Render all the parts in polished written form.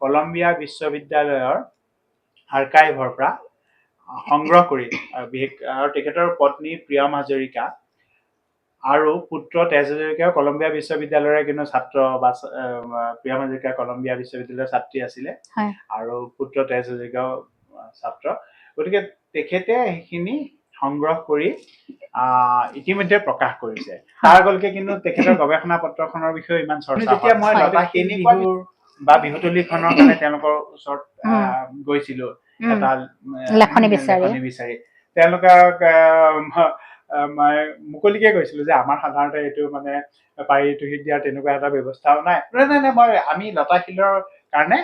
Columbia বিশ্ববিদ্যালয়ৰ আৰ্কাইভৰ পৰা সংগ্ৰহ কৰি আৰু তেখেতৰ পত্নী প্ৰিয়ম হাজৰিকা আৰু পুত্ৰ তেজ হাজৰিকা কলম্বিয়া বিশ্ববিদ্যালয়ৰ কিন্তু ছাত্ৰ বা প্ৰিয়ম হাজৰিকা কলম্বিয়া বিশ্ববিদ্যালয়ৰ ছাত্ৰী আছিলে আৰু পুত্ৰ তেজ হাজৰিকাও ছাত্ৰ গতিকে তেখেতে সেইখিনি সংগ্ৰহ কৰি ইতিমধ্যে প্ৰকাশ কৰিছে তাৰ আগলৈকে কিন্তু তেখেতৰ গৱেষণা পত্ৰখনৰ বিষয়ে ইমান চৰ্চা যেতিয়া মই লতাশিল বিহুৰ বা বিহুতলীখনৰ কাৰণে তেওঁলোকৰ ওচৰত গৈছিলো এটা লেখনি বিচাৰি তেওঁলোকক মুকলিকে কৈছিলো যে আমাৰ সাধাৰণতে এইটো মানে পাৰিতোষিক দিয়াৰ তেনেকুৱা এটা ব্যৱস্থাও নাই মই আমি লতাশিলৰ কাৰণে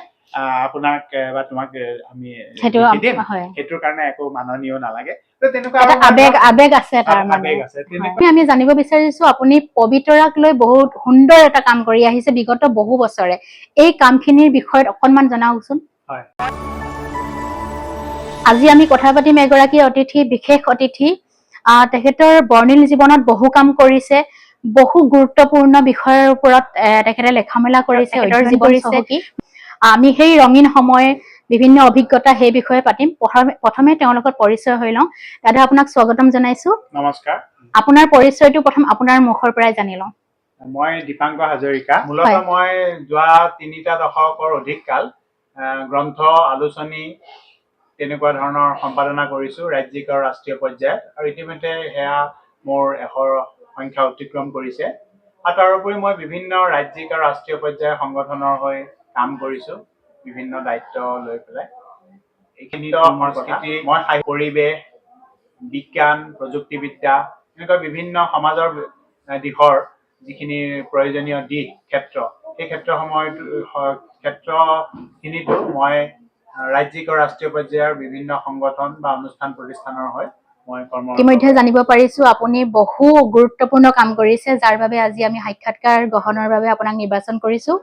আপোনাক বা তোমাক আমি সেইটোৰ কাৰণে একো মাননীয় নালাগে আবেগ আছে আমি জানিব বিচাৰিছো আপুনি পবিতৰাক লৈ বহুত সুন্দৰ এটা কাম কৰি আহিছে বিগত বহু বছৰে এই কামখিনিৰ বিষয়ত অকণমান জনাওকচোন হয় আজি আমি কথা পাতিম এগৰাকী অতিথি বিশেষ অতিথি তেখেতৰ বৰ্ণিল জীৱনত বহু কাম কৰিছে বহু গুৰুত্বপূৰ্ণ বিষয়ৰ ওপৰত তেখেতে লেখামেলা কৰিছে আমি সেই ৰঙীন সময় বিভিন্ন অভিজ্ঞতা সেই বিষয়ে পাতিম প্ৰথমে তেওঁৰ লগত পৰিচয় হৈ লওঁ দাদা আপোনাক স্বাগতম জনাইছো নমস্কাৰ আপোনাৰ পৰিচয়টো প্ৰথম আপোনাৰ মুখৰ পৰাই জানি লওঁ মই দীপাংকৰ হাজৰিকা মূলতঃ মই যোৱা ৩টা দশকৰ অধিক কাল গ্ৰন্থ আলোচনী তেনেকুৱা ধৰণৰ সম্পাদনা কৰিছো ৰাজ্যিক আৰু ৰাষ্ট্ৰীয় পৰ্যায়ত আৰু ইতিমধ্যে সেয়া মোৰ ১০০ৰ সংখ্যা অতিক্ৰম কৰিছে আৰু তাৰোপৰি মই বিভিন্ন ৰাজ্যিক আৰু ৰাষ্ট্ৰীয় পৰ্যায়ৰ সংগঠনৰ হৈ কাম কৰিছো বিভিন্ন দায়িত্ব লৈ পেলাই এইখিনি সংস্কৃতি মই পৰিৱেশ বিজ্ঞান প্ৰযুক্তিবিদ্যা এনেকুৱা বিভিন্ন সমাজৰ দিশৰ যিখিনি প্ৰয়োজনীয় দিশ ক্ষেত্ৰ সেই ক্ষেত্ৰখিনিতো মই ৰাজ্যিক আৰু ৰাষ্ট্ৰীয় পৰ্যায়ৰ বিভিন্ন সংগঠন বা অনুষ্ঠান প্ৰতিষ্ঠানৰ হৈ মই ইতিমধ্যে জানিব পাৰিছো আপুনি বহু গুৰুত্বপূৰ্ণ কাম কৰিছে যাৰ বাবে আজি আমি সাক্ষাৎকাৰ গ্ৰহণৰ বাবে আপোনাক নিৰ্বাচন কৰিছো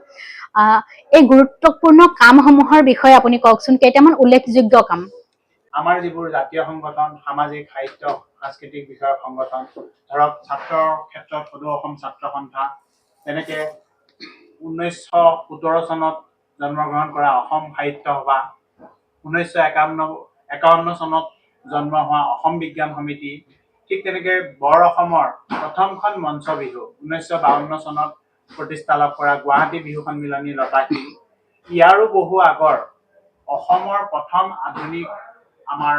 এই গুৰুত্বপূৰ্ণ কামসমূহৰ বিষয়ে আপুনি কওকচোন কেইটামান উল্লেখযোগ্য কাম আমাৰ যিবোৰ জাতীয় সংগঠন সামাজিক সাহিত্য সাংস্কৃতিক বিষয়ক সংগঠন ধৰক ছাত্ৰৰ ক্ষেত্ৰত সদৌ অসম ছাত্ৰ সন্থা তেনেকে ১৯১৭ চনত জন্মগ্ৰহণ কৰা অসম সাহিত্য সভা ১৯৫১ চনত জন্ম হোৱা অসম বিজ্ঞান সমিতি ঠিক তেনেকে বৰ অসমৰ প্ৰথমখন মঞ্চ বিহু ১৯৫২ চনত প্ৰতিষ্ঠা লাভ কৰা গুৱাহাটী বিহু সন্মিলনী লতাশিল ইয়াৰো বহু আগৰ অসমৰ প্ৰথম আধুনিক আমাৰ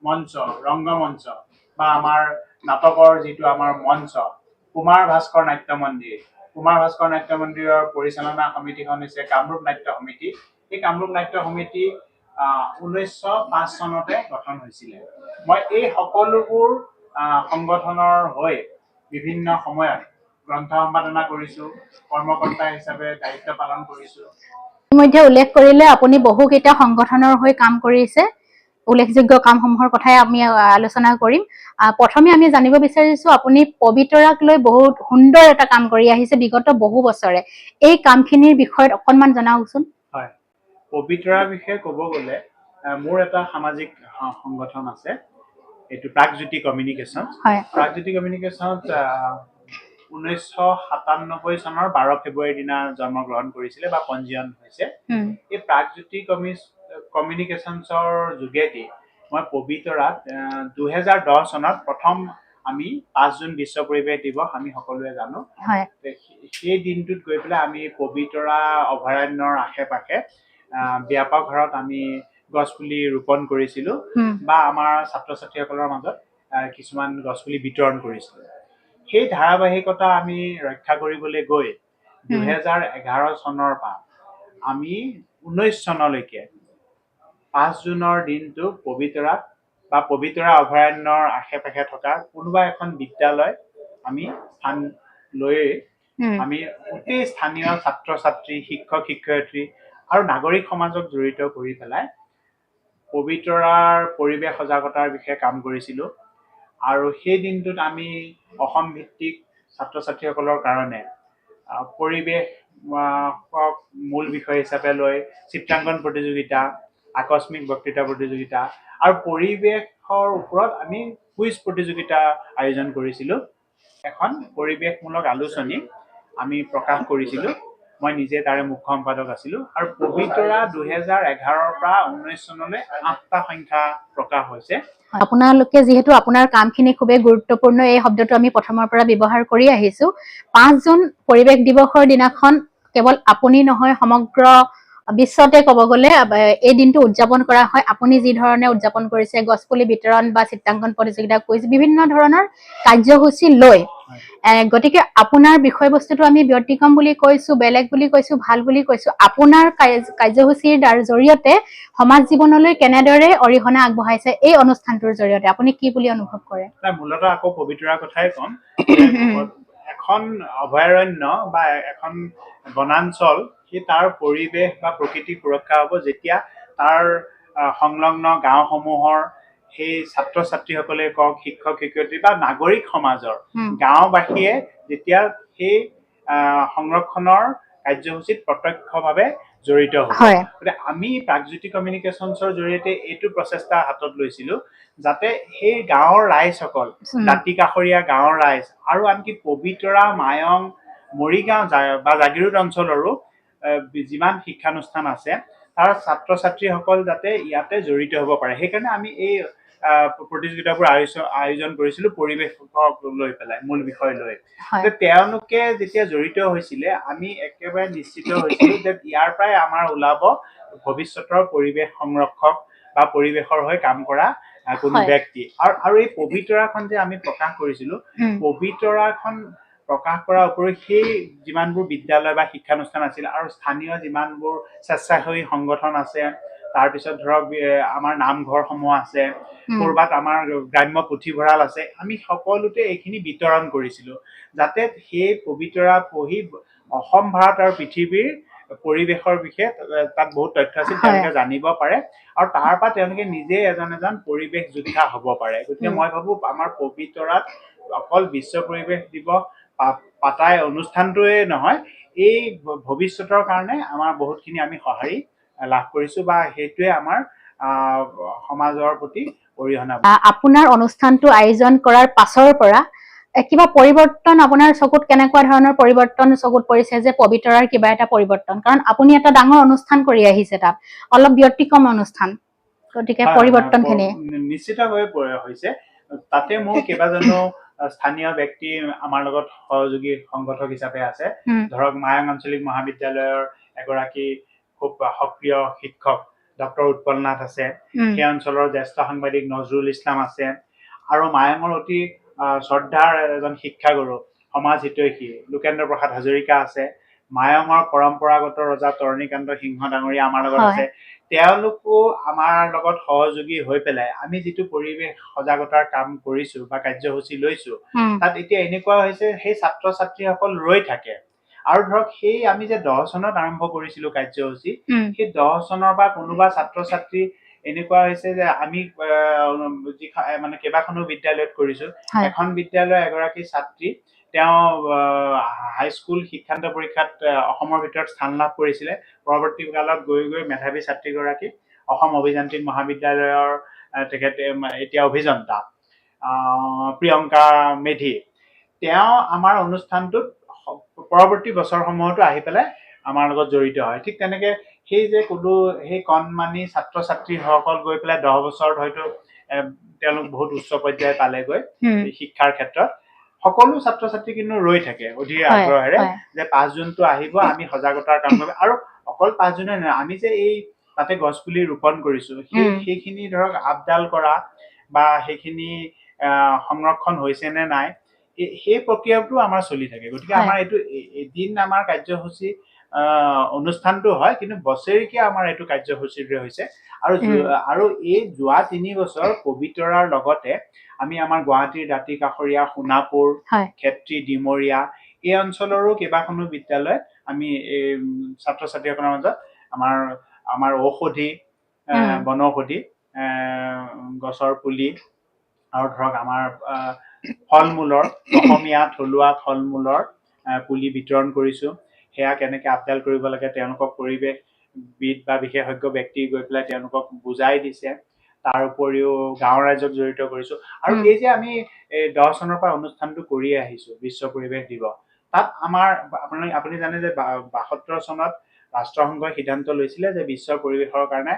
মঞ্চ ৰংগমঞ্চ বা আমাৰ নাটকৰ যিটো আমাৰ মঞ্চ কুমাৰ ভাস্কৰ নাট্য মন্দিৰৰ পৰিচালনা সমিতিখন হৈছে কামৰূপ নাট্য সমিতি এই কামৰূপ নাট্য সমিতি ১৯০৫ চনতে গঠন হৈছিলে মই এই সকলোবোৰ সংগঠনৰ হৈ বিভিন্ন সময়ত গ্ৰন্থ সম্পাদনা কৰিছো কৰ্মকৰ্তা হিচাপে দায়িত্ব পালন কৰিছো ইতিমধ্যে উল্লেখ কৰিলে আপুনি বহুকেইটা সংগঠনৰ হৈ কাম কৰিছে উল্লেখযোগ্য কামসমূহৰ কথাই আমি আলোচনা কৰিম প্ৰথমে আমি জানিব বিচাৰিছো আপুনি পবিতৰাক লৈ বহুত সুন্দৰ এটা কাম কৰি আহিছে বিগত বহু বছৰে এই কামখিনিৰ বিষয়ত অকণমান জনাওকচোন হয় পবিতৰাৰ বিষয়ে ক'ব গ'লে মোৰ এটা সামাজিক সংগঠন আছে এইটো প্ৰাগজ্যোতি কমিউনিকেশ্যন প্ৰাগজ্যোতি কমিউনিকেশ্যনত ১৯৯৭ চনৰ ১২ ফেব্ৰুৱাৰীৰ দিনা জন্মগ্ৰহণ কৰিছিলে বা পঞ্জীয়ন হৈছে এই প্ৰাগজ্যোতি কমিউনিকেশ্যনছৰ যোগেদি মই পবিতৰাত ২০১০ চনত প্ৰথম আমি ৫ জুন বিশ্ব পৰিৱেশ দিৱস আমি সকলোৱে জানো সেই দিনটোত গৈ পেলাই আমি পবিতৰা অভয়াৰণ্যৰ আশে পাশে ব্যাপক হাৰত আমি গছপুলি ৰোপণ কৰিছিলো বা আমাৰ ছাত্ৰ ছাত্ৰীসকলৰ মাজত কিছুমান গছপুলি বিতৰণ কৰিছিলো সেই ধাৰাবাহিকতা আমি ৰক্ষা কৰিবলৈ গৈ ২০১১ চনৰ পৰা আমি ১৯ চনলৈকে ৫ জুনৰ দিনটো পবিতৰাত বা পবিতৰা অভয়াৰণ্যৰ আশে পাশে থকা কোনোবা এখন বিদ্যালয় আমি স্থান লৈ আমি গোটেই স্থানীয় ছাত্ৰ ছাত্ৰী শিক্ষক শিক্ষয়িত্ৰী আৰু নাগৰিক সমাজক জড়িত কৰি পেলাই পবিতৰাৰ পৰিৱেশ সজাগতাৰ বিষয়ে কাম কৰিছিলো আৰু সেই দিনটোত আমি অসম ভিত্তিক ছাত্ৰ ছাত্ৰীসকলৰ কাৰণে পৰিৱেশ মূল বিষয় হিচাপে লৈ চিত্ৰাংকন প্ৰতিযোগিতা আকস্মিক বক্তৃতা প্ৰতিযোগিতা আৰু পৰিৱেশৰ ওপৰত আমি কুইজ প্ৰতিযোগিতা আয়োজন কৰিছিলো এখন পৰিৱেশমূলক আলোচনী আমি প্ৰকাশ কৰিছিলো মই নিজে তাৰে মুখ্য সম্পাদক আছিলোঁ আৰু পবিতৰা 2011ৰ পৰা 19 চনলৈ 8টা সংখ্যা প্ৰকাশ হৈছে। আপোনালোকে যিহেতু আপোনাৰ কামখিনি খুবেই গুৰুত্বপূৰ্ণ এই শব্দটো আমি প্ৰথমৰ পৰা ব্যৱহাৰ কৰি আহিছো 5 জুন পৰিৱেশ দিৱসৰ দিনাখন কেৱল আপুনি নহয় সমগ্ৰ বিশ্বতে ক'ব গ'লে এই দিনটো উদযাপন কৰা হয় আপুনি যি ধৰণে উদযাপন কৰিছে গছপুলি বিতৰণ বা চিত্ৰাংকন প্ৰতিযোগিতা কৈছে বিভিন্ন ধৰণৰ কাৰ্যসূচী লৈ গতিকে আপোনাৰ বিষয়বস্তুটো আমি ব্যতিক্ৰম বুলি কৈছো বেলেগ বুলি কৈছো ভাল বুলি কৈছো আপোনাৰ কাৰ্যসূচীৰ জৰিয়তে সমাজ জীৱনলৈ কেনেদৰে অৰিহণা আগবঢ়াইছে এই অনুষ্ঠানটোৰ জৰিয়তে আপুনি কি বুলি অনুভৱ কৰে মূলত আকৌ পবিতৰাৰ কথাই ক'ম এখন অভয়াৰণ্য বা এখন বনাঞ্চল সেই তাৰ পৰিৱেশ বা প্ৰকৃতি সুৰক্ষা হ'ব যেতিয়া তাৰ সংলগ্ন গাঁওসমূহৰ সেই ছাত্ৰ ছাত্ৰীসকলে কওক শিক্ষক শিক্ষয়িত্ৰী বা নাগৰিক সমাজৰ গাঁওবাসীয়ে যেতিয়া সেই সংৰক্ষণৰ কাৰ্যসূচীত প্ৰত্যক্ষভাৱে জড়িত হ'ব গতিকে আমি প্ৰাগজ্যোতি কমিউনিকেশ্যনছৰ জৰিয়তে এইটো প্ৰচেষ্টা হাতত লৈছিলো যাতে সেই গাঁৱৰ ৰাইজসকল দাঁতি কাষৰীয়া গাঁৱৰ ৰাইজ আৰু আনকি পবিতৰা মায়ং মৰিগাঁও বা জাগিৰোড অঞ্চলৰো যিমান শিক্ষানুষ্ঠান আছে তাৰ ছাত্ৰ ছাত্ৰীসকল যাতে ইয়াতে জড়িত হ'ব পাৰে সেইকাৰণে আমি এই প্ৰতিযোগিতাবোৰ আয়োজন কৰিছিলো পৰিৱেশক লৈ পেলাই মূল বিষয় লৈ তেওঁলোকে যেতিয়া জড়িত হৈছিলে আমি একেবাৰে নিশ্চিত হৈছিলো যে ইয়াৰ পৰাই আমাৰ ওলাব ভৱিষ্যতৰ পৰিৱেশ সংৰক্ষক বা পৰিৱেশৰ হৈ কাম কৰা কোনো ব্যক্তি আৰু এই পবিতৰাখন যে আমি প্ৰকাশ কৰিছিলো পবিতৰাখন প্ৰকাশ কৰাৰ উপৰি সেই যিমানবোৰ বিদ্যালয় বা শিক্ষানুষ্ঠান আছিল আৰু স্থানীয় যিমানবোৰ স্বেচ্ছাসেৱী সংগঠন আছে তাৰপিছত ধৰক আমাৰ নামঘৰসমূহ আছে কৰবাত আমাৰ গ্ৰাম্য পুথিভঁৰাল আছে আমি সকলোতে এইখিনি বিতৰণ কৰিছিলো যাতে সেই পবিতৰা পঢ়ি অসম ভাৰত আৰু পৃথিৱীৰ পৰিৱেশৰ বিষয়ে তাত বহুত তথ্য আছিল তেওঁলোকে জানিব পাৰে আৰু তাৰ পৰা তেওঁলোকে নিজে এজন পৰিৱেশ যোদ্ধা হ'ব পাৰে গতিকে মই ভাবো আমাৰ পবিতৰাত অকল বিশ্ব পৰিৱেশ দিৱস পাতাই অনুষ্ঠানটোৱে নহয় এই ভৱিষ্যতৰ কাৰণে আমাৰ বহুতখিনি আমি সঁহাৰি লাভ কৰিছো বা সেইটোৱে আমাৰ সমাজৰ প্ৰতি অৰিহণা আপোনাৰ অনুষ্ঠানটো আয়োজন কৰাৰ পাছৰ পৰা কিবা পৰিৱৰ্তন আপোনাৰ চকুত কেনেকুৱা ধৰণৰ পৰিৱৰ্তন চকুত পৰিছে যে পবিতৰাৰ কিবা এটা পৰিৱৰ্তন কাৰণ আপুনি এটা ডাঙৰ অনুষ্ঠান কৰি আহিছে তাত অলপ ব্যতিক্ৰম অনুষ্ঠান গতিকে পৰিৱৰ্তনখিনি নিশ্চিতভাৱে হৈছে তাতে মোৰ কেইবাজনো স্থানীয় ব্যক্তি আমাৰ লগত সহযোগী সংগঠক হিচাপে আছে ধৰক মায়ং আঞ্চলিক মহাবিদ্যালয়ৰ এগৰাকী খুব সক্ৰিয় শিক্ষক ডক্টৰ উৎপল নাথ আছে সেই অঞ্চলৰ জ্যেষ্ঠ সাংবাদিক নজৰুল ইছলাম আছে আৰু মায়ঙৰ অতি শ্ৰদ্ধাৰ এজন শিক্ষাগুৰু সমাজ হিতৈষী লোকেন্দ্ৰ প্ৰসাদ হাজৰিকা আছে মায়ঙৰ পৰম্পৰাগত ৰজা তৰণীকান্ত সিংহ ডাঙৰীয়া আমাৰ লগত আছে তেওঁলোকো আমাৰ লগত সহযোগী হৈ পেলাই আমি যিটো পৰিৱেশ সজাগতাৰ কাম কৰিছো বা কাৰ্যসূচী লৈছো তাত এতিয়া এনেকুৱা হৈছে সেই ছাত্ৰ ছাত্ৰীসকল ৰৈ থাকে আৰু ধৰক সেই আমি যে 10 চনত আৰম্ভ কৰিছিলো কাৰ্যসূচী সেই 10 চনৰ পৰা কোনোবা ছাত্ৰ ছাত্ৰী এনেকুৱা হৈছে যে আমি মানে কেইবাখনো বিদ্যালয়ত কৰিছো এখন বিদ্যালয় এগৰাকী ছাত্ৰী তেওঁ হাইস্কুল শিক্ষান্ত পৰীক্ষাত অসমৰ ভিতৰত স্থান লাভ কৰিছিলে পৰৱৰ্তী কালত গৈ মেধাৱী ছাত্ৰীগৰাকী অসম অভিযান্ত্ৰিক মহাবিদ্যালয়ৰ তেখেতে এতিয়া অভিযন্তা প্ৰিয়ংকা মেধি তেওঁ আমাৰ অনুষ্ঠানটোত পৰৱৰ্তী বছৰসমূহতো আহি পেলাই আমাৰ লগত জড়িত হয় ঠিক তেনেকে সেই যে কোনো সেই কণমানি ছাত্ৰ ছাত্ৰীসকল গৈ পেলাই 10 বছৰত হয়তো তেওঁলোক বহুত উচ্চ পৰ্যায়ে পালেগৈ শিক্ষাৰ ক্ষেত্ৰত সকলো ছাত্ৰ ছাত্ৰী কিন্তু ৰৈ থাকে অধীৰ আগ্ৰহেৰে যে 5 জুনটো আহিব আমি সজাগতাৰ কাম কৰিম আৰু অকল 5 জুনে নহয় আমি যে এই তাতে গছপুলি ৰোপণ কৰিছো সেইখিনি ধৰক আপডাল কৰা বা সেইখিনি সংৰক্ষণ হৈছে নে নাই সেই প্ৰক্ৰিয়াটো আমাৰ চলি থাকে গতিকে আমাৰ এইটো এদিন আমাৰ কাৰ্যসূচী অনুষ্ঠানটো হয় কিন্তু বছৰেকীয়া আমাৰ এইটো কাৰ্যসূচীৰে হৈছে আৰু এই যোৱা 3 বছৰ পবিতৰাৰ লগতে আমি আমাৰ গুৱাহাটীৰ দাঁতি কাষৰীয়া সোণাপুৰ ক্ষেত্ৰী ডিমৰীয়া এই অঞ্চলৰো কেইবাখনো বিদ্যালয়ত আমি এই ছাত্ৰ ছাত্ৰীসকলৰ মাজত আমাৰ ঔষধি বনৌষধি গছৰ পুলি আৰু ধৰক আমাৰ ফল মূলৰ অসমীয়া থলুৱা ফল মূলৰ পুলি বিতৰণ কৰিছো সেয়া কেনেকে আপডাল কৰিব লাগে তেওঁলোকক পৰিৱেশবিদ বা বিশেষজ্ঞ ব্যক্তি গৈ পেলাই তেওঁলোকক বুজাই দিছে তাৰ উপৰিও গাঁৱৰ ৰাইজক জড়িত কৰিছো আৰু এই যে আমি 10 চনৰ পৰা অনুষ্ঠানটো কৰি আহিছো বিশ্ব পৰিৱেশ দিৱস তাত আমাৰ আপুনি জানে যে ৭২ চনত ৰাষ্ট্ৰসংঘই সিদ্ধান্ত লৈছিলে যে বিশ্বৰ পৰিৱেশৰ কাৰণে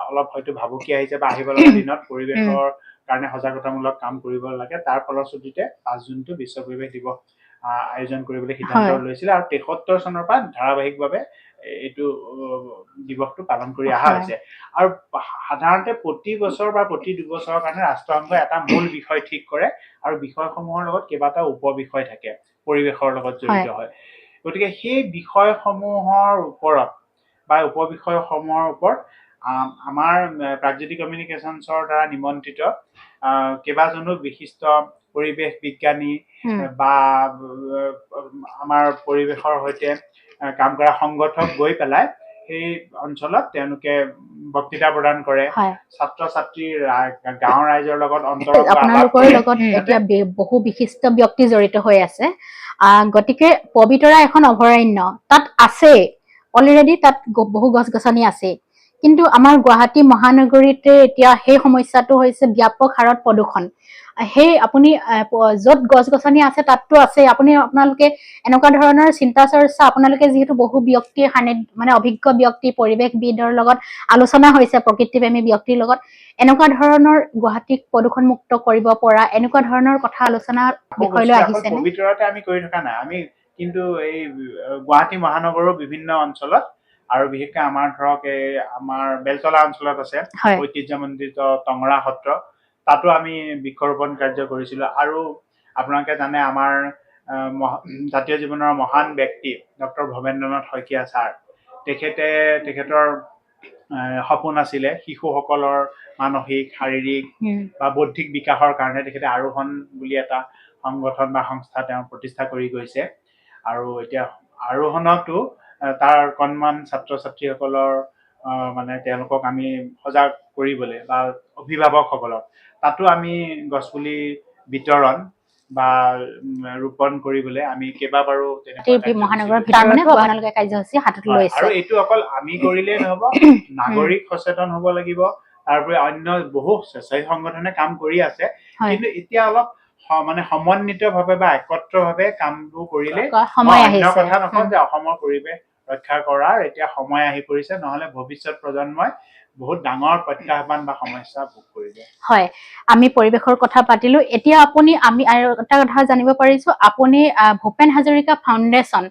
অলপ হয়তো ভাবুকি আহিছে বা আহিব লগা দিনত পৰিৱেশৰ কাৰণে সজাগতামূলক কাম কৰিব লাগে। তাৰ ফলশ্ৰুতিতে ৫ জুনটো বিশ্ব পৰিৱেশ দিৱস আয়োজন কৰিবলৈ সিদ্ধান্ত লৈছিলে আৰু ৭৩ চনৰ পৰা ধাৰাবাহিকভাৱে এইটো দিৱসটো পালন কৰি অহা হৈছে। আৰু সাধাৰণতে প্ৰতি বছৰ বা প্ৰতি ২ বছৰৰ কাৰণে ৰাষ্ট্ৰসংঘই এটা মূল বিষয় ঠিক কৰে আৰু বিষয়সমূহৰ লগত কেইবাটাও উপবিষয় থাকে পৰিৱেশৰ লগত জড়িত হয়। গতিকে সেই বিষয়সমূহৰ ওপৰত বা উপবিষয়সমূহৰ ওপৰত আমাৰ প্ৰাগজ্যোতিষ কমিউনিকেশ্যনছৰ দ্বাৰা নিমন্ত্ৰিত কেইবাজনো বিশিষ্ট পৰিৱেশ বিজ্ঞানী বা আমাৰ পৰিৱেশৰ সৈতে কাম কৰা সংগঠক গৈ পেলাই সেই অঞ্চলত তেওঁলোকে বক্তৃতা প্ৰদান কৰে, ছাত্ৰ ছাত্ৰীৰ গাঁৱৰ ৰাইজৰ লগত আপোনালোকৰ লগত এতিয়া বহু বিশিষ্ট ব্যক্তি জড়িত হৈ আছে। গতিকে পবিতৰা এখন অভয়াৰণ্য, তাত আছে অলৰেডি, তাত বহু গছ গছনি আছে, কিন্তু আমাৰ গুৱাহাটী মহানগৰীতে এতিয়া সেই সমস্যাটো হৈছে ব্যাপক হাৰত প্ৰদূষণ। সেই আপুনি য'ত গছ গছনি আছে তাততো আছে, আপোনালোকে এনেকুৱা ধৰণৰ চিন্তা চৰ্চা, আপোনালোকে যিহেতু বহু ব্যক্তি মানে অভিজ্ঞ ব্যক্তি পৰিৱেশবিদৰ লগত আলোচনা হৈছে, প্ৰকৃতিপ্ৰেমী ব্যক্তিৰ লগত, এনেকুৱা ধৰণৰ গুৱাহাটীক প্ৰদূষণমুক্ত কৰিব পৰা এনেকুৱা ধৰণৰ কথা আলোচনা বিষয়লৈ আহিছে নে? পবিতৰাতে আমি কৰি থকা নাই, আমি কিন্তু এই গুৱাহাটী মহানগৰৰ বিভিন্ন অঞ্চলত আৰু বিশেষকৈ আমাৰ ধৰক এই আমাৰ বেলতলা অঞ্চলত আছে ঐতিহ্যমণ্ডিত টঙৰা সত্ৰ, তাতো আমি বৃক্ষৰোপণ কাৰ্য কৰিছিলো। আৰু আপোনালোকে জানে আমাৰ জাতীয় জীৱনৰ মহান ব্যক্তি ডক্টৰ ভৱেন্দ্ৰনাথ শইকীয়া ছাৰ, তেখেতৰ সপোন আছিলে শিশুসকলৰ মানসিক, শাৰীৰিক বা বৌদ্ধিক বিকাশৰ কাৰণে তেখেতে আৰোহণ বুলি এটা সংগঠন বা সংস্থা তেওঁ প্ৰতিষ্ঠা কৰি গৈছে। আৰু এতিয়া আৰোহণতো তাৰ অকণমান ছাত্ৰ ছাত্ৰীসকলৰ মানে তেওঁলোকক আমি সজাগ কৰিবলৈ বা অভিভাৱকসকলক তাতো আমি গছপুলি বিতৰণ বা ৰোপণ কৰিবলৈ আমি কেইবাবাৰো আৰু এইটো অকল আমি কৰিলেই নহব, নাগৰিক সচেতন হব লাগিব। তাৰোপৰি অন্য বহু স্বেচ্ছাসেৱী সংগঠনে কাম কৰি আছে, কিন্তু এতিয়া অলপ মানে সমন্বিতভাৱে বা একত্ৰভাৱে কামবোৰ কৰিলে অন্য কথা নকওঁ যে অসমৰ পৰিৱেশ ৰক্ষা কৰাৰ এতিয়া সময় আহি পৰিছে, নহলে ভৱিষ্যত প্ৰজন্মই বহুত ডাঙৰ প্ৰত্যাহ্বান বা সমস্যা ভোগ কৰিব। হয়, আমি পৰিৱেশৰ কথা পাতিলো। এতিয়া আমি আৰু এটা কথা জানিব পাৰিছো, আপুনি ভূপেন হাজৰিকা ফাউণ্ডেশ্যন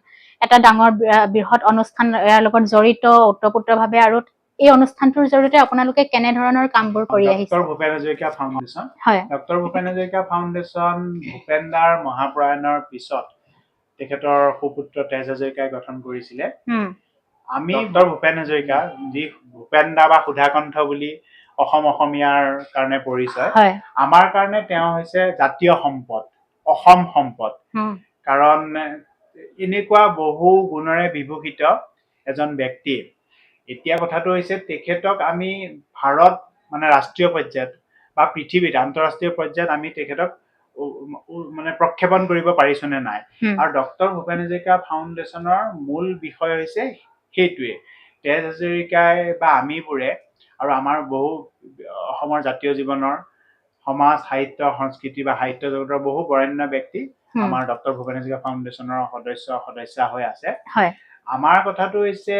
এটা ডাঙৰ বৃহৎ অনুষ্ঠান ইয়াৰ লগত জড়িত ওতঃপ্ৰোতভাৱে, আৰু এই অনুষ্ঠানটোৰ জৰিয়তে আপোনালোকে কেনে ধৰণৰ কামবোৰ কৰি আহিছে? Doctor Bhupen Hazarika foundation, doctor Bhupen Hazarika foundation Bhupen দাৰ মহাপ্ৰয়াণৰ পিছত তেখেতৰ সুপুত্ৰ তেজ হাজৰিকাই গঠন কৰিছিলে। আমি ডক্টৰ ভূপেন হাজৰিকা, যি ভূপেন দা বা সুধাকণ্ঠ বুলি অসমীয়াৰ কাৰণে পৰিচয়, আমাৰ কাৰণে তেওঁ হৈছে জাতীয় সম্পদ, অসম সম্পদ। কাৰণ এনেকুৱা বহু গুণৰে বিভূষিত এজন ব্যক্তি। এতিয়া কথাটো হৈছে তেখেতক আমি ভাৰত মানে ৰাষ্ট্ৰীয় পৰ্যায়ত বা পৃথিৱীত আন্তঃৰাষ্ট্ৰীয় পৰ্যায়ত আমি তেখেতক মানে প্ৰক্ষেপণ কৰিব পাৰিছো নে নাই। আৰু ডক্টৰ ভূপেন হাজৰিকা ফাউণ্ডেশ্যনৰ মূল বিষয় হৈছে সেইটোৱে, তেজ হাজৰিকাই বা আমিবোৰে আৰু আমাৰ বহু অসমৰ জাতীয় জীৱনৰ সমাজ, সাহিত্য, সংস্কৃতি বা সাহিত্য জগতৰ বহু বৰেণ্য ব্যক্তি আমাৰ ডক্টৰ ভূপেন হাজৰিকা ফাউণ্ডেশ্যনৰ সদস্যা হৈ আছে। আমাৰ কথাটো হৈছে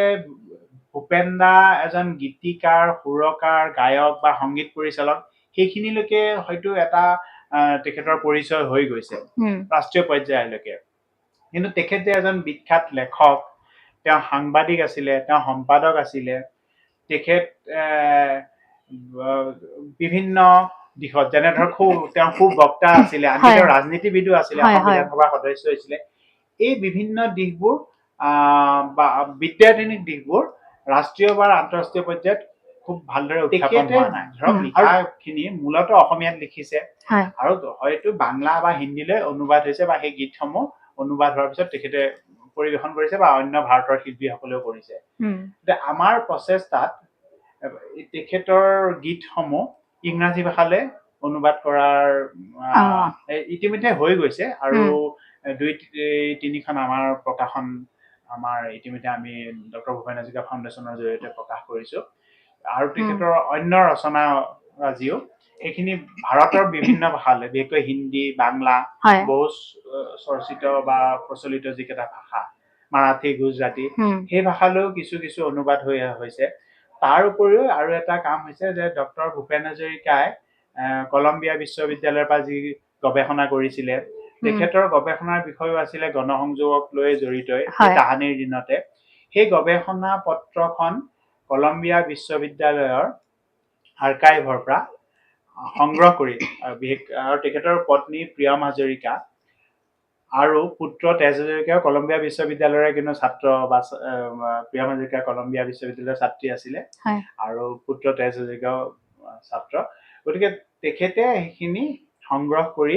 ভূপেন দা এজন গীতিকাৰ, সুৰকাৰ, গায়ক বা সংগীত পৰিচালক, সেইখিনিলৈকে হয়তো এটা তেখেতৰ পৰিচয় হৈ গৈছে ৰাষ্ট্ৰীয় পৰ্যায়লৈকে। কিন্তু তেখেত যে এজন বিখ্যাত লেখক, তেওঁ সাংবাদিক আছিলে, তেওঁ সম্পাদক আছিলে, তেখেত বিভিন্ন দিশত যেনে ধৰক তেওঁ খুব বক্তা আছিলে, আনকি তেওঁ ৰাজনীতিবিদো আছিলে, অসম বিধানসভাৰ সদস্য হৈছিলে। এই বিভিন্ন দিশবোৰ বা বিদ্যাৰ্থিনীক দিশবোৰ ৰাষ্ট্ৰীয় বা আন্তঃৰাষ্ট্ৰীয় পৰ্যায়ত খুব ভালদৰে উত্থাপন হোৱা নাই। ধৰক লিখাখিনি মূলতঃ অসমীয়াত লিখিছে আৰু হয়তো বাংলা বা হিন্দীলৈ অনুবাদ হৈছে, বা সেই গীতসমূহ অনুবাদ হোৱাৰ পিছত তেখেতে পৰিৱেশন কৰিছে বা অন্য ভাৰতৰ শিল্পীসকলেও কৰিছে। আমাৰ প্ৰচেষ্টাত তেখেতৰ গীতসমূহ ইংৰাজী ভাষালৈ অনুবাদ কৰাৰ ইতিমধ্যে হৈ গৈছে, আৰু ২-৩খন আমাৰ প্ৰকাশন আমাৰ ইতিমধ্যে আমি ডক্টৰ ভূপেন হাজৰিকা ফাউণ্ডেশ্যনৰ জৰিয়তে প্ৰকাশ কৰিছো। আৰু তেখেতৰ অন্য ৰচনাৰাজিও এইখিনি ভাৰতৰ বিভিন্ন ভাষালৈ, বিশেষকৈ হিন্দী, বাংলা, হয় বহু চৰ্চিত বা প্ৰচলিত যিকেইটা ভাষা, মাৰাঠী, গুজৰাটী, সেই ভাষালৈও কিছু কিছু অনুবাদ হৈছে। তাৰ উপৰিও আৰু এটা কাম হৈছে যে ডক্টৰ ভূপেন হাজৰিকাই কলম্বিয়া বিশ্ববিদ্যালয়ৰ পৰা যি গৱেষণা কৰিছিলে, তেখেতৰ গৱেষণাৰ বিষয়ও আছিলে গণসংযোগক লৈ জড়িত তাহানিৰ দিনতে। সেই গৱেষণা পত্ৰখন কলম্বিয়া বিশ্ববিদ্যালয়ৰ আৰ্কাইভৰ পৰা সংগ্ৰহ কৰি, আৰু তেখেতৰ পত্নী প্ৰিয়ম হাজৰিকা আৰু পুত্ৰ তেজ হাজৰিকাও কলম্বিয়া বিশ্ববিদ্যালয়ৰে কিন্তু ছাত্ৰ, বা প্ৰিয়ম হাজৰিকা কলম্বিয়া বিশ্ববিদ্যালয়ৰ ছাত্ৰী আছিলে, আৰু পুত্ৰ তেজ হাজৰিকাও ছাত্ৰ। গতিকে তেখেতে সেইখিনি সংগ্ৰহ কৰি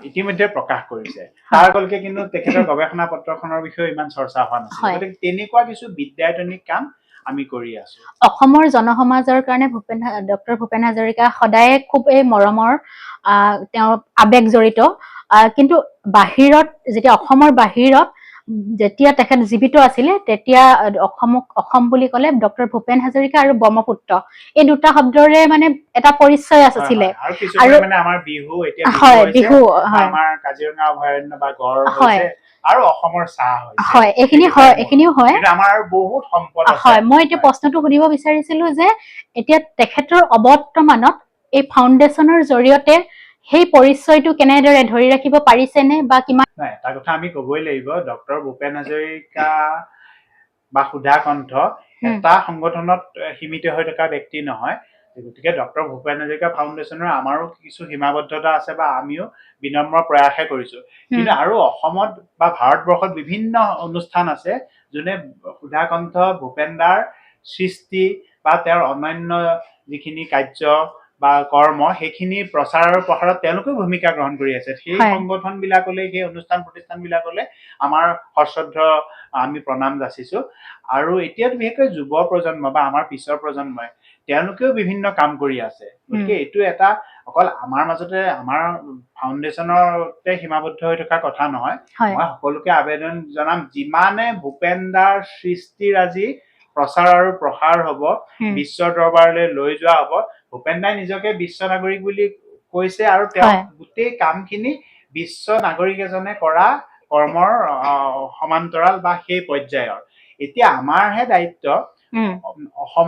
ইতিমধ্যে প্ৰকাশ কৰিছে। তাৰ আগলৈকে কিন্তু তেখেতৰ গৱেষণা পত্ৰখনৰ বিষয়ে ইমান চৰ্চা হোৱা নাছিল। গতিকে তেনেকুৱা কিছু বিদ্যায়তনিক কাম আমি কৰি আছো। অসমৰ জনসমাজৰ কাৰণে ডক্টৰ ভূপেন হাজৰিকা সদায় খুব এই মৰমৰ তেওঁৰ আবেগ জড়িত। কিন্তু বাহিৰত, যেতিয়া অসমৰ বাহিৰত যেতিয়া তেখেত জীৱিত আছিলে, তেতিয়া অসম বুলি ক'লে ডক্টৰ ভূপেন হাজৰিকা আৰু ব্ৰহ্মপুত্ৰ, এই দুটা শব্দৰে মানে এটা পৰিচয় আছিলে। আৰু আমাৰ বিহু, এতিয়া বিহু, আমাৰ কাজিৰঙা অভয়াৰণ্য বা গড় হৈছে, আৰু অসমৰ চাহ হৈছে, এইখিনিও হয়। আমাৰ আৰু বহুত সম্পদ আছে। মই এতিয়া প্ৰশ্নটো সুধিব বিচাৰিছিলো যে এতিয়া তেখেতৰ অবৰ্তমানত এই ফাউণ্ডেশ্যনৰ জৰিয়তে সেই পৰিচয়টো কেনেদৰে ধৰি ৰাখিব পাৰিছেনে, বা কিমান? নাই, এটা কথা আমি কবই লাগিব, ডক্টৰ ভূপেন হাজৰিকা বা সুধাকণ্ঠ এটা সংগঠনত সীমিত হৈ থকা ব্যক্তি নহয়। গতিকে ডক্টৰ ভূপেন হাজৰিকা ফাউণ্ডেশ্যনৰ আমাৰো কিছু সীমাবদ্ধতা আছে, বা আমিও বিনম্ৰ প্ৰয়াসে কৰিছো। কিন্তু আৰু অসমত বা ভাৰতবৰ্ষত বিভিন্ন অনুষ্ঠান আছে যোনে সুধাকণ্ঠ ভূপেন দাৰ সৃষ্টি বা তেওঁৰ অন্যান্য যিখিনি কাৰ্য বা কৰ্ম, সেইখিনি প্ৰচাৰ আৰু প্ৰসাৰত তেওঁলোকেও ভূমিকা গ্ৰহণ কৰি আছে। সেই সংগঠন বিলাকলৈ, সেই অনুষ্ঠান প্ৰতিষ্ঠান বিলাকলৈ আমাৰ সশ্ৰদ্ধ আমি প্ৰণাম যাচিছো। আৰু এতিয়াতো বিশেষকৈ যুৱ প্ৰজন্ম বা আমাৰ পিছৰ প্ৰজন্মই তেওঁলোকেও বিভিন্ন কাম কৰি আছে। গতিকে এইটো এটা অকল আমাৰ মাজতে, আমাৰ ফাউণ্ডেশ্যনতে সীমাবদ্ধ হৈ থকা কথা নহয়। মই সকলোকে আবেদন জনাম, যিমানে ভূপেন দাৰ সৃষ্টিৰাজি প্ৰচাৰ আৰু প্ৰসাৰ হব, বিশ্বৰ দৰবাৰলৈ লৈ যোৱা হব, ভূপেন দাই নিজকে বিশ্ব নাগৰিক বুলি কৈছে, আৰু তেওঁ গোটেই কামখিনি বিশ্ব নাগৰিক এজনে কৰা কৰ্মৰ সমান্তৰাল বা সেই পৰ্যায়ৰ। এতিয়া আমাৰহে দায়িত্ব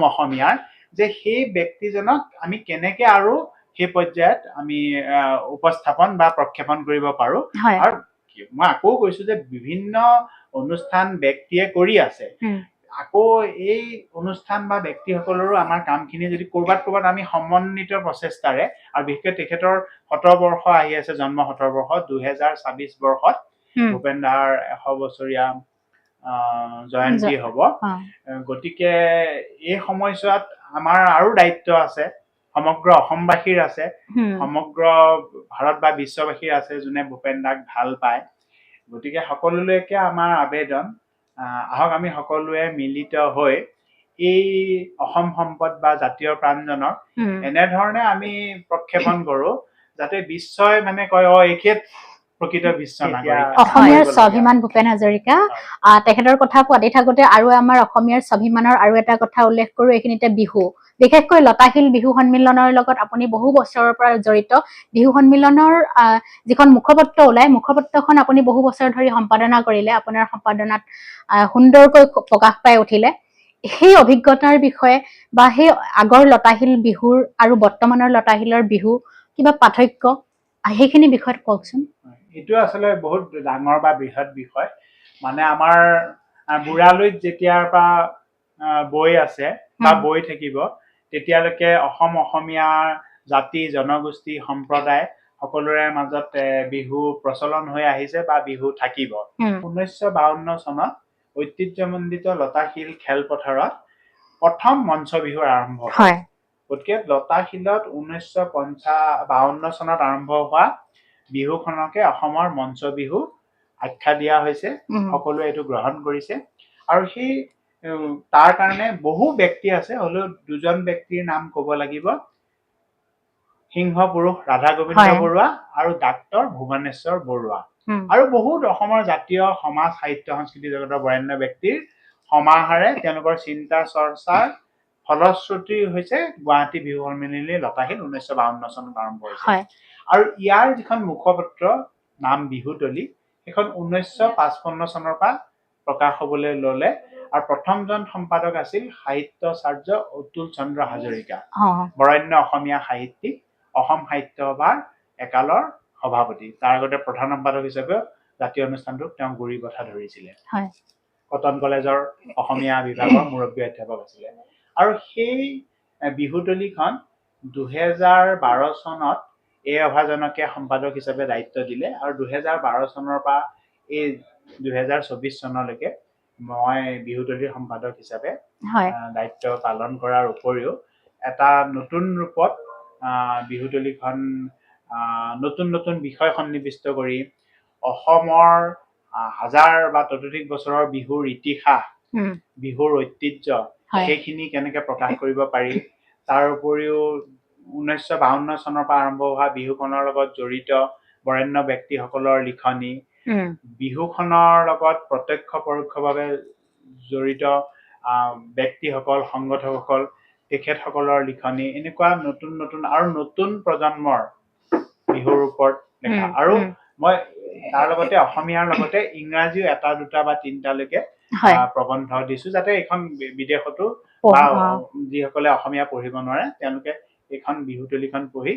অসমীয়াৰ, যে সেই ব্যক্তিজনক আমি কেনেকে আৰু সেই পৰ্যায়ত আমি উপস্থাপন বা প্ৰক্ষেপণ কৰিব পাৰো। আৰু মই আকৌ কৈছো যে বিভিন্ন অনুষ্ঠান ব্যক্তিয়ে কৰি আছে। আকৌ এই অনুষ্ঠান বা ব্যক্তিসকলৰো আমাৰ কামখিনি যদি কৰবাত আমি সমন্বিত প্ৰচেষ্টাৰে, আৰু বিশেষকৈ তেখেতৰ ১০০ বৰ্ষ আহি আছে, জন্ম ১০০ বৰ্ষ, ২০২৬ বৰ্ষত ভূপেন দাৰ ১০০ বছৰীয়া জয়ন্তী হব। গতিকে এই সময়ছোৱাত আমাৰ আৰু দায়িত্ব আছে, সমগ্ৰ অসমবাসীৰ আছে, সমগ্ৰ ভাৰত বা বিশ্ববাসীৰ আছে, যোনে ভূপেন দাক ভাল পায়। গতিকে সকলোলৈকে আমাৰ আবেদন, আহক আমি সকলোৱে মিলিত হৈ এই অসম সম্পদ বা জাতীয় প্ৰাণজনক এনেধৰণে আমি প্ৰক্ষেপণ কৰো, যাতে বিশ্বই মানে কয়, এইখেত প্ৰকৃত বিশ্ব নাগৰিক। অসমীয়াৰ স্বাভিমান ভূপেন হাজৰিকা, তেখেতৰ কথা পাতি থাকোতে আৰু আমাৰ অসমীয়াৰ স্বাভিমানৰ আৰু এটা কথা উল্লেখ কৰো এইখিনিতে, বিহু, বিশেষকৈ লতাশিল বিহু সন্মিলনৰ লগত আপুনি বহু বছৰৰ পৰা জড়িত। বিহু সন্মিলনৰ যিখন মুখপত্ৰ ওলাই, মুখপত্ৰখন আপুনি বহু বছৰ ধৰি সম্পাদনা কৰিলে, আপোনাৰ সম্পাদনাত সুন্দৰকৈ প্ৰকাশ পাই উঠিলে। সেই অভিজ্ঞতাৰ বিষয়ে বা সেই আগৰ লতাশিল বিহুৰ আৰু বৰ্তমানৰ লতাশিলৰ বিহু কিবা পাৰ্থক্য, সেইখিনি বিষয়ত কওকচোন। এইটো আচলতে বহুত ডাঙৰ বা বৃহৎ বিষয়। মানে আমাৰ বুঢ়ালৈত যেতিয়াৰ পৰা বৈ আছে বা বৈ থাকিব, তেতিয়ালৈকে অসমীয়া জাতি, জনগোষ্ঠী, সম্প্ৰদায় সকলোৰে মাজত বিহু প্ৰচলন হৈ আহিছে বা বিহু থাকিব। ১৯৫২ চনত ঐতিহ্যমণ্ডিত লতাশিল খেলপথাৰত প্ৰথম মঞ্চ বিহুৰ আৰম্ভ হয়। গতিকে লতাশিলত ১৯৫২ চনত আৰম্ভ হোৱা বিহুখনকে অসমৰ মঞ্চ বিহু আখ্যা দিয়া হৈছে। সকলোৱে এইটো গ্ৰহণ কৰিছে, আৰু সেই তাৰ কাৰণে বহু ব্যক্তি আছে, হলেও দুজন ব্যক্তিৰ নাম কব লাগিব, সিংহ পুৰুষ ৰাধা গোবিন্দ বৰুৱা আৰু ডাক্তৰ ভুৱনেশ্বৰ বৰুৱা, আৰু বহুত অসমৰ জাতীয় সমাজ, সাহিত্য, সংস্কৃতি জগতৰ বৰেণ্য ব্যক্তিৰ সমাহাৰে তেওঁলোকৰ চিন্তা চৰ্চাৰ ফলশ্ৰুতি হৈছে গুৱাহাটী বিহু সন্মিলনী লতাশিল 1952 চনত আৰম্ভ হৈছিল। হয় আৰু ইয়াৰ যিখন মুখপত্ৰ নাম বিহুতলী সেইখন 1955 চনৰ পৰা প্ৰকাশ হবলৈ ললে আৰু প্ৰথমজন সম্পাদক আছিল সাহিত্যাচাৰ্য অতুল চন্দ্ৰ হাজৰিকা, বৰেণ্য অসমীয়া সাহিত্যিক, অসম সাহিত্য সভাৰ একালৰ সভাপতি। তাৰ আগতে প্ৰধান সম্পাদক হিচাপে জাতীয় অনুষ্ঠানটোক তেওঁ গুৰি কথা ধৰিছিলে। কটন কলেজৰ অসমীয়া বিভাগৰ মুৰব্বী অধ্যাপক আছিলে। আৰু সেই বিহুতলীখন 2012 চনত এই অভাজনকে সম্পাদক হিচাপে দায়িত্ব দিলে আৰু 2012 চনৰ পৰা এই 2024 চনলৈকে মই বিহুতলীৰ সম্পাদক হিচাপে দায়িত্ব পালন কৰাৰ উপৰিও এটা নতুন ৰূপত বিহুতলীখন নতুন নতুন বিষয় সন্নিৱিষ্ট কৰি অসমৰ হাজাৰ বা ততোধিক বছৰৰ বিহুৰ ইতিহাস, বিহুৰ ঐতিহ্য সেইখিনি কেনেকে প্ৰকাশ কৰিব পাৰি, তাৰ উপৰিও 1952 চনৰ পৰা আৰম্ভ হোৱা বিহুখনৰ লগত জড়িত বৰেণ্য ব্যক্তিসকলৰ লিখনি, বিহুখনৰ লগত প্ৰত্যক্ষ পৰোক্ষভাৱে জড়িত ব্যক্তিসকল, সংগঠকসকল, তেখেতসকলৰ লিখনি, এনেকুৱা নতুন নতুন আৰু নতুন প্ৰজন্মৰ বিহুৰ ওপৰত লেখা। আৰু মই তাৰ লগতে অসমীয়াৰ লগতে ইংৰাজীও এটা দুটা বা তিনিটালৈকে প্ৰবন্ধ দিছো, যাতে এইখন বিদেশতো বা যিসকলে অসমীয়া পঢ়িব নোৱাৰে তেওঁলোকে এইখন বিহুতলীখন পঢ়ি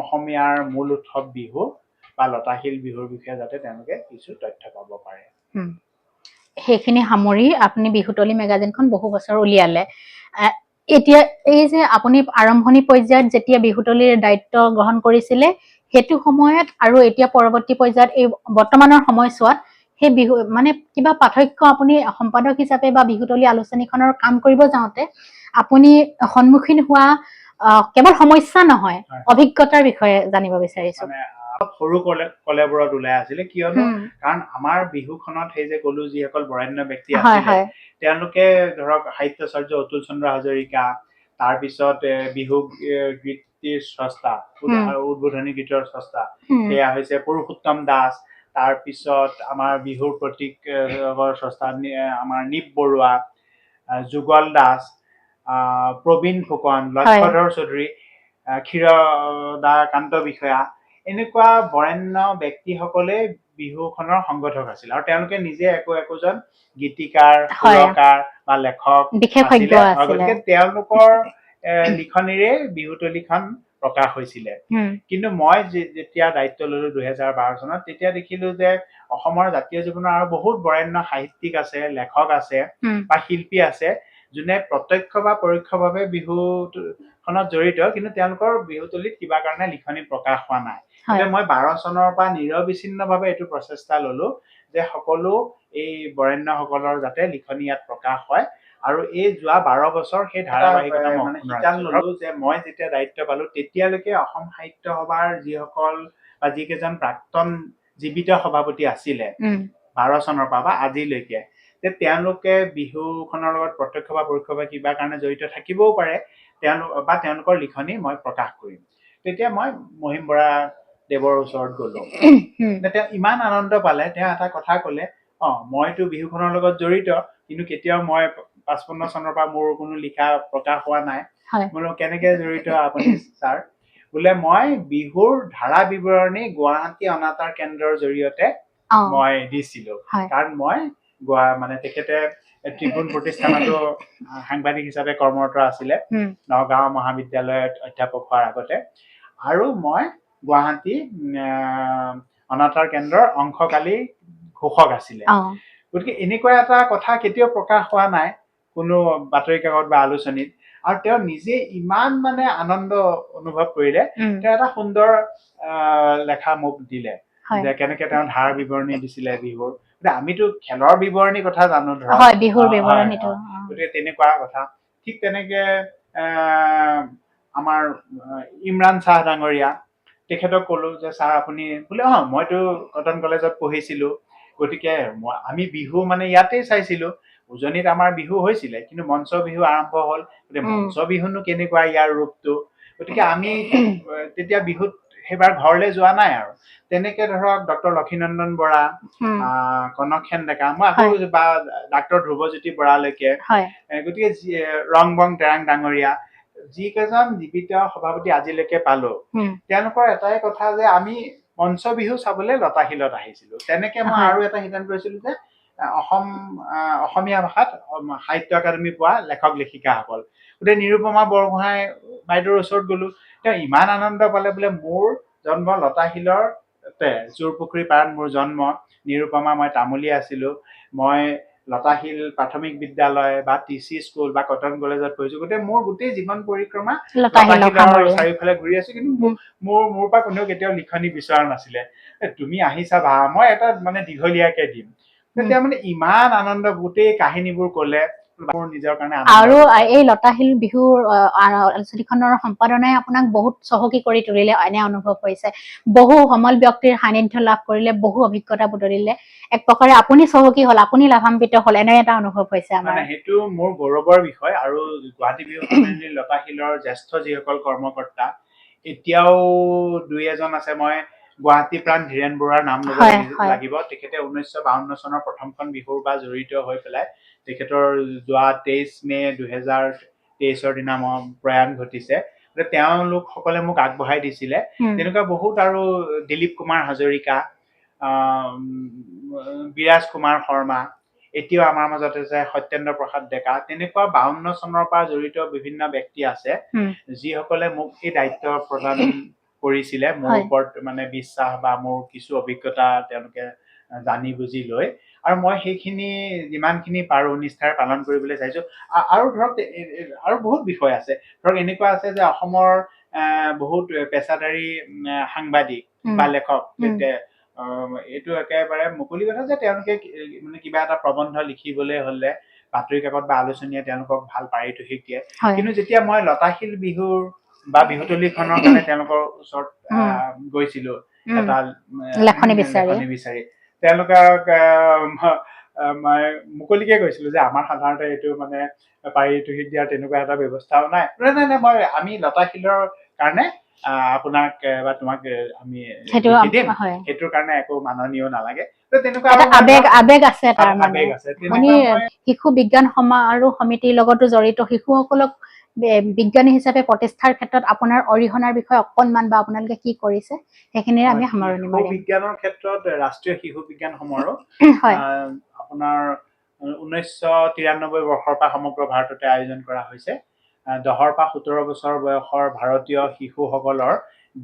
অসমীয়াৰ মূল উৎসৱ বিহু বা লতাশিল বিহুৰ বিষয়ে যাতে তেওঁলোকে কিছু তথ্য পাব পাৰে। সেইখিনি সামৰি আপুনি বিহুতলী মেগাজিনখন বহু বছৰ উলিয়ালে। এতিয়া এই যে আপুনি আৰম্ভণি পৰ্যায়ত যেতিয়া বিহুতলীৰ দায়িত্ব গ্ৰহণ কৰিছিলে সেইটো সময়ত আৰু এতিয়া পৰৱৰ্তী পৰ্যায়ত এই বৰ্তমানৰ সময়ছোৱাত সেই বিহু মানে কিবা পাৰ্থক্য আপুনি সম্পাদক হিচাপে বা বিহুতলী আলোচনীখনৰ কাম কৰিব যাওঁতে আপুনি সন্মুখীন হোৱা কেৱল সমস্যা নহয় অভিজ্ঞতাৰ বিষয়ে জানিব বিচাৰিছো। সৰু কলেবোৰত ওলাই আছিলে, কিয়নো কাৰণ আমাৰ বিহুখনত সেই যে কলো যিসকল বৰেণ্য ব্যক্তি আছিলে তেওঁলোকে ধৰক সাহিত্যাচাৰ্য অতুল চন্দ্ৰ হাজৰিকা, তাৰপিছত বিহু গীতিৰ স্ৰষ্টা, উদ্বোধনী গীতৰ স্ৰষ্টা সেয়া হৈছে পুৰুষোত্তম দাস, তাৰপিছত আমাৰ বিহুৰ প্ৰতীকৰ স্ৰষ্টা আমাৰ নীপ বৰুৱা, যুগল দাস, প্ৰবীণ ফুকন, লক্ষ্যধৰ চৌধুৰী, ক্ষীৰদা কান্ত বিষয়া, এনেকুৱা বৰেণ্য ব্যক্তিসকলে বিহুখনৰ সংগঠক আছিল আৰু তেওঁলোকে নিজে একোজন গীতিকাৰ, সুৰকাৰ বা লেখক আছিলে। গতিকে তেওঁলোকৰ লিখনিৰে বিহুতলীখন প্ৰকাশ হৈছিলে। কিন্তু মই যেতিয়া দায়িত্ব ললো 2012 চনত তেতিয়া দেখিলো যে অসমৰ জাতীয় জীৱনৰ আৰু বহুত বৰেণ্য সাহিত্যিক আছে, লেখক আছে বা শিল্পী আছে যোনে প্ৰত্যক্ষ বা পৰোক্ষভাৱে বিহুখনত জড়িত, কিন্তু তেওঁলোকৰ বিহুতলীত কিবা কাৰণে লিখনি প্ৰকাশ হোৱা নাই। গতিকে মই 12 চনৰ পৰা নিৰবিচ্ছিন্নভাৱে এইটো প্ৰচেষ্টা ললো যে সকলো এই বৰেণ্যসকলৰ যাতে লিখনি ইয়াত প্ৰকাশ হয়। আৰু এই যোৱা 12 বছৰ সেই ধাৰাবাহিকতা মানে শিতান ললো যে মই যেতিয়া দায়িত্ব পালো তেতিয়ালৈকে অসম সাহিত্য সভাৰ যিসকল বা যিকেইজন প্ৰাক্তন জীৱিত সভাপতি আছিলে 12 চনৰ পৰা বা আজিলৈকে, যে তেওঁলোকে বিহুখনৰ লগত প্ৰত্যক্ষ বা পৰোক্ষভাৱে কিবা কাৰণে জড়িত থাকিবও পাৰে, তেওঁলোকৰ লিখনি মই প্ৰকাশ কৰিম। তেতিয়া মই মহিম বৰা দেৱৰ ওচৰত গলো। তেওঁ ইমান আনন্দ পালে, তেওঁ এটা কথা কলে, মইতো বিহুখনৰ লগত জড়িত কিন্তু কেতিয়াও মই 55 চনৰ পৰা মোৰ কোনো লিখা প্ৰকাশ হোৱা নাই। বোলো কেনেকে জড়িত আপুনি ছাৰ? বোলে মই বিহুৰ ধাৰা বিৱৰণী গুৱাহাটী অনাতাঁৰ কেন্দ্ৰৰ জৰিয়তে মই দিছিলো, কাৰণ মই মানে তেখেতে ট্ৰিবিউন প্ৰতিষ্ঠানতো সাংবাদিক হিচাপে কৰ্মৰত আছিলে নগাঁও মহাবিদ্যালয়ত অধ্যাপক হোৱাৰ আগতে, আৰু মই গুৱাহাটী অনাতাঁৰ কেন্দ্ৰৰ অংশকালী ঘোষক আছিলে। গতিকে এনেকুৱা এটা কথা কেতিয়াও প্ৰকাশ হোৱা নাই কোনো বাতৰি কাকত বা আলোচনীত। আৰু তেওঁ নিজে ইমান মানে আনন্দ অনুভৱ কৰিলে, তেওঁ এটা সুন্দৰ লেখা মোক দিলে যে কেনেকে তেওঁ ধাৰা বিৱৰণী দিছিলে বিহুৰ। আমিতো খেলৰ বিৱৰণী কথা জানো ধৰক, গতিকে তেনেকুৱা কথা। ঠিক তেনেকে আমাৰ ইমৰান শ্বাহ ডাঙৰীয়া, তেখেতক কলো যে ছাৰ আপুনি বোলে মইতো কটন কলেজত পঢ়িছিলো, গতিকে আমি বিহু মানে ইয়াতেই চাইছিলো, উজনিত আমাৰ বিহু হৈছিলে কিন্তু মঞ্চ বিহু আৰম্ভ হল, গতিকে মঞ্চ বিহুনো কেনেকুৱা ইয়াৰ ৰূপটো, গতিকে আমি তেতিয়া বিহুত সেইবাৰ ঘৰলৈ যোৱা নাই আৰু তেনেকে ধৰক ডক্টৰ লক্ষীনন্দন বৰা, কনকসেন ডেকা, মই আকৌ বা ডাক্তৰ ধ্ৰুৱজ্যোতি বৰালৈকে, গতিকে ৰং বং তেৰাং ডাঙৰীয়া যিকেইজন জীৱিত সভাপতি আজিলৈকে পালো, তেওঁলোকৰ এটাই কথা যে আমি মঞ্চ বিহু চাবলৈ লতাশিলত আহিছিলো। তেনেকে মই আৰু এটা সিদ্ধান্ত লৈছিলো যে অসমীয়া ভাষাত সাহিত্য একাডেমি পোৱা লেখক লেখিকাসকল, গোটেই নিৰুপমা বৰগোহাঁই বাইদেউৰ ওচৰত গলো, তেওঁ ইমান আনন্দ পালে, বোলে মোৰ জন্ম লতাশিলতে, জোৰপুখুৰী পাৰত মোৰ জন্ম, নিৰুপমা মই তামুলী আছিলো, মই লতাশিল প্ৰাথমিক বিদ্যালয় বা TC স্কুল বা কটন কলেজত পঢ়িছো, গতিকে মোৰ গোটেই জীৱন পৰিক্ৰমা লতাশিলৰ চাৰিওফালে ঘূৰি আছো, কিন্তু মোৰ পৰা কোনেও কেতিয়াও লিখনি বিচৰা নাছিলে, তুমি আহিছা ভা, মই এটা মানে দীঘলীয়াকে দিম। তেতিয়া মানে ইমান আনন্দ, গোটেই কাহিনীবোৰ কলে, মোৰ নিজৰ কাৰণে আৰু এই লতাশিল বিহুৰ আলোচনীখনৰ সম্পাদনাই আপোনাক বহুত চহকী কৰি তুলিলে, এনে অনুভৱ হৈছে, বহু সমল ব্যক্তিৰ সান্নিধ্য লাভ কৰিলে, বহু অভিজ্ঞতা বুটলিলে, এক প্ৰকাৰে আপুনি চহকী হল, আপুনি লাভান্বিত হল, এনে এটা অনুভৱ হৈছে আমাৰ। সেইটো মোৰ গৌৰৱৰ বিষয়। আৰু গুৱাহাটী বিহু সন্মিলনী লতাশিলৰ জ্যেষ্ঠ যিসকল কৰ্মকৰ্তা এতিয়াও দুই এজন আছে, মই গুৱাহাটী প্ৰাণ ধীৰেন বৰুৱাৰ নাম ল'ব লাগিব। তেখেতে 1952 চনৰ প্ৰথমখন বিহুৰ পৰা জড়িত হৈ পেলাই তেখেতৰ যোৱা 23 মে 2023 দিনা প্ৰয়াণ ঘটিছে। তেওঁলোক সকলে মোক আগবঢ়াই দিছিলে। তেনেকুৱা বহুত, আৰু দিলীপ কুমাৰ হাজৰিকা, বিৰাজ কুমাৰ শৰ্মা, এতিয়াও আমাৰ মাজতে যে সত্যেন্দ্ৰ প্ৰসাদ ডেকা, তেনেকুৱা 52 চনৰ পৰা জড়িত বিভিন্ন ব্যক্তি আছে, যিসকলে মোক এই দায়িত্ব প্ৰদান কৰিছিলে, মোৰ ওপৰত মানে বিশ্বাস বা মোৰ কিছু অভিজ্ঞতা তেওঁলোকে জানি বুজি লৈ, আৰু মই সেইখিনি যিমানখিনি পাৰো নিষ্ঠাৰে পালন কৰিবলৈ চাইছো। আৰু ধৰক আৰু বহুত বিষয় আছে, ধৰক এনেকুৱা আছে যে অসমৰ বহুত পেছাদাৰী সাংবাদিক বা লেখক, এইটো একেবাৰে মুকলি কথা যে তেওঁলোকে মানে কিবা এটা প্ৰবন্ধ লিখিবলৈ হলে বাতৰি কাকত বা আলোচনীয়ে তেওঁলোকক ভাল পাৰিতোষিক দিয়ে, কিন্তু যেতিয়া মই লতাশিল বিহুৰ বা বিহুতলীখনৰ কাৰণে তেওঁলোকৰ ওচৰত গৈছিলো এটা লেখনি বিচাৰি, তেওঁলোকক মই মুকলিকে কৈছিলো যে আমাৰ সাধাৰণতে এইটো মানে পাৰিতোষিক দিয়াৰ তেনেকুৱা এটা ব্যৱস্থাও নাই। নাই, আমি লতাশিলৰ কাৰণে আপোনাক বা তোমাক আমি দিম, সেইটোৰ কাৰণে একো মাননীয় নালাগে। তেনেকুৱা আবেগ আছে তাৰ মানে। শিশু বিজ্ঞান সমাৰোহ সমিতিৰ লগতো জড়িত শিশুসকলক বিজ্ঞানী হিচাপে প্ৰতিষ্ঠাৰ ক্ষেত্ৰত আপোনাৰ অৰিহণাৰ বিষয়ে অকণমান, বা আপোনালোকে কি কৰিছে সেইখিনিৰে আমি সামৰণি মাৰিম। বিজ্ঞানৰ ক্ষেত্ৰত ৰাষ্ট্ৰীয় শিশু বিজ্ঞান সমাৰোহ আপোনাৰ 1993 বৰ্ষৰ পৰা সমগ্ৰ ভাৰততে আয়োজন কৰা হৈছে। 10 পৰা 17 বছৰ বয়সৰ ভাৰতীয় শিশুসকলৰ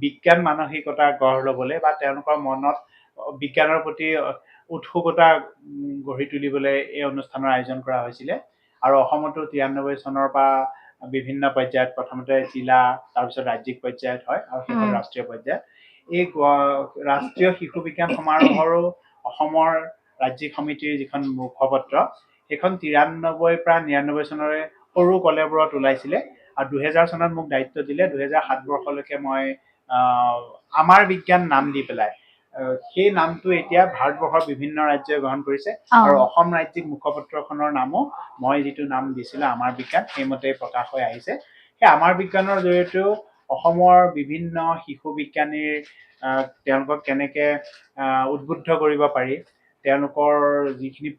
বিজ্ঞান মানসিকতা গঢ় লবলৈ বা তেওঁলোকৰ মনত বিজ্ঞানৰ প্ৰতি উৎসুকতা গঢ়ি তুলিবলৈ এই অনুষ্ঠানৰ আয়োজন কৰা হৈছিলে। আৰু অসমতো 93 চনৰ পৰা বিভিন্ন পৰ্যায়ত, প্ৰথমতে জিলা, তাৰপিছত ৰাজ্যিক পৰ্যায়ত হয়, আৰু শেষত ৰাষ্ট্ৰীয় পৰ্যায়ত। এই ৰাষ্ট্ৰীয় শিশু বিজ্ঞান সমাৰোহৰো অসমৰ ৰাজ্যিক সমিতিৰ যিখন মুখপত্ৰ, সেইখন 93 পৰা 99 চনৰে সৰু কলেবৰত ওলাইছিলে, আৰু 2000 চনত মোক দায়িত্ব দিলে। 2007 বৰ্ষলৈকে মই আমাৰ বিজ্ঞান নাম দি পেলাই, সেই নামটো এতিয়া ভাৰতবৰ্ষৰ বিভিন্ন ৰাজ্যই গ্ৰহণ কৰিছে, আৰু অসম ৰাজ্যিক মুখপত্ৰখনৰ নামো মই যিটো নাম দিছিলো আমাৰ বিজ্ঞান, সেইমতে প্ৰকাশ হৈ আহিছে। সেই আমাৰ বিজ্ঞানৰ জৰিয়তেও অসমৰ বিভিন্ন শিশু বিজ্ঞানীৰ তেওঁলোকক কেনেকে উদ্বুদ্ধ কৰিব পাৰি, তেওঁলোকৰ যিখিনি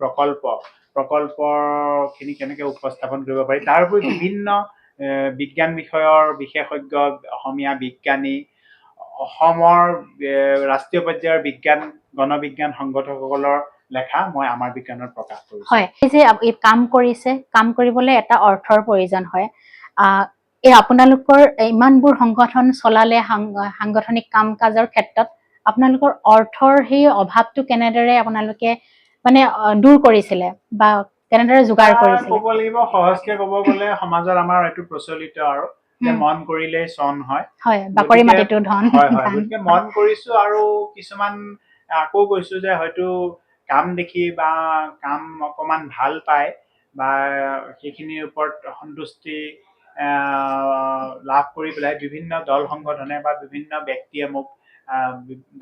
প্ৰকল্পখিনি কেনেকে উপস্থাপন কৰিব পাৰি, তাৰ উপৰি বিভিন্ন বিজ্ঞান বিষয়ৰ বিশেষজ্ঞ অসমীয়া বিজ্ঞানী, অসমৰ ৰাষ্ট্ৰীয় পৰ্যায়ৰ গণবিজ্ঞান সংগঠকসকলৰ লেখা মই আমাৰ বিজ্ঞানত প্ৰকাশ কৰিছো। হয়, এই যে কাম কৰিছে, কাম কৰিবলৈ এটা অৰ্থৰ প্ৰয়োজন হয়। এই আপোনালোকৰ ইমানবোৰ সংগঠন চলালে, সাংগঠনিক কাম কাজৰ ক্ষেত্ৰত আপোনালোকৰ অৰ্থৰ সেই অভাৱটো কেনেদৰে আপোনালোকে মানে দূৰ কৰিছিলে, বা কেনেদৰে যোগাৰ কৰিছিলে? ক'ব লাগিব, সহজকে ক'ব গ'লে সমাজত আমাৰ এইটো প্ৰচলিত আৰু যে মন কৰিলেই চন হয়। বাকৰি মাটিতো ধন। গতিকে মন কৰিছো, আৰু কিছুমান আকৌ কৈছো যে হয়তো কাম দেখি বা কাম অকমান ভাল পায় বা সেইখিনিৰ ওপৰত সন্তুষ্টি লাভ কৰি পেলাই বিভিন্ন দল সংগঠনে বা বিভিন্ন ব্যক্তিয়ে মোক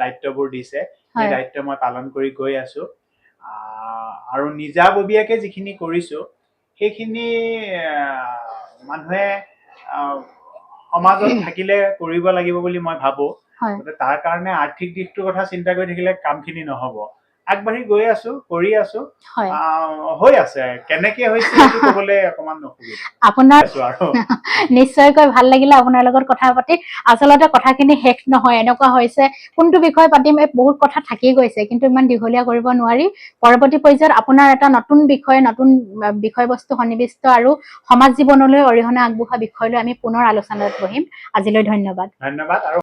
দায়িত্ববোৰ দিছে। সেই দায়িত্ব মই পালন কৰি গৈ আছো। আৰু নিজাববীয়াকে যিখিনি কৰিছো সেইখিনি মানুহে সমাজত থাকিলে কৰিব লাগিব বুলি মই ভাবো। হয় গতিকে তাৰ কাৰণে আৰ্থিক দিশটোৰ কথা চিন্তা কৰি থাকিলে কামখিনি নহ'ব। আগবাঢ়ি গৈ আছো, কৰি আছো, হয় হৈ আছে। কেনেকে হৈছে সেইটো ক'বলৈ অকমান অসুবিধা আপোনাৰ আছো আৰু। নিশ্চয়কৈ ভাল লাগিলে আপোনাৰ লগত কথা পাতি। আচলতে কথাখিনি শেষ নহয়, এনেকুৱা হৈছে কোনটো বিষয় পাতিম বহুত কথা থাকি গৈছে, কিন্তু ইমান দীঘলীয়া কৰিব নোৱাৰি। পৰৱৰ্তী পৰ্যায়ত আপোনাৰ এটা নতুন বিষয়, নতুন বিষয়বস্তু সন্নিৱিষ্ট আৰু সমাজ জীৱনলৈ অৰিহণা আগবঢ়োৱা বিষয় লৈ আমি পুনৰ আলোচনাত বহিম। আজিলৈ ধন্যবাদ। ধন্যবাদ। আৰু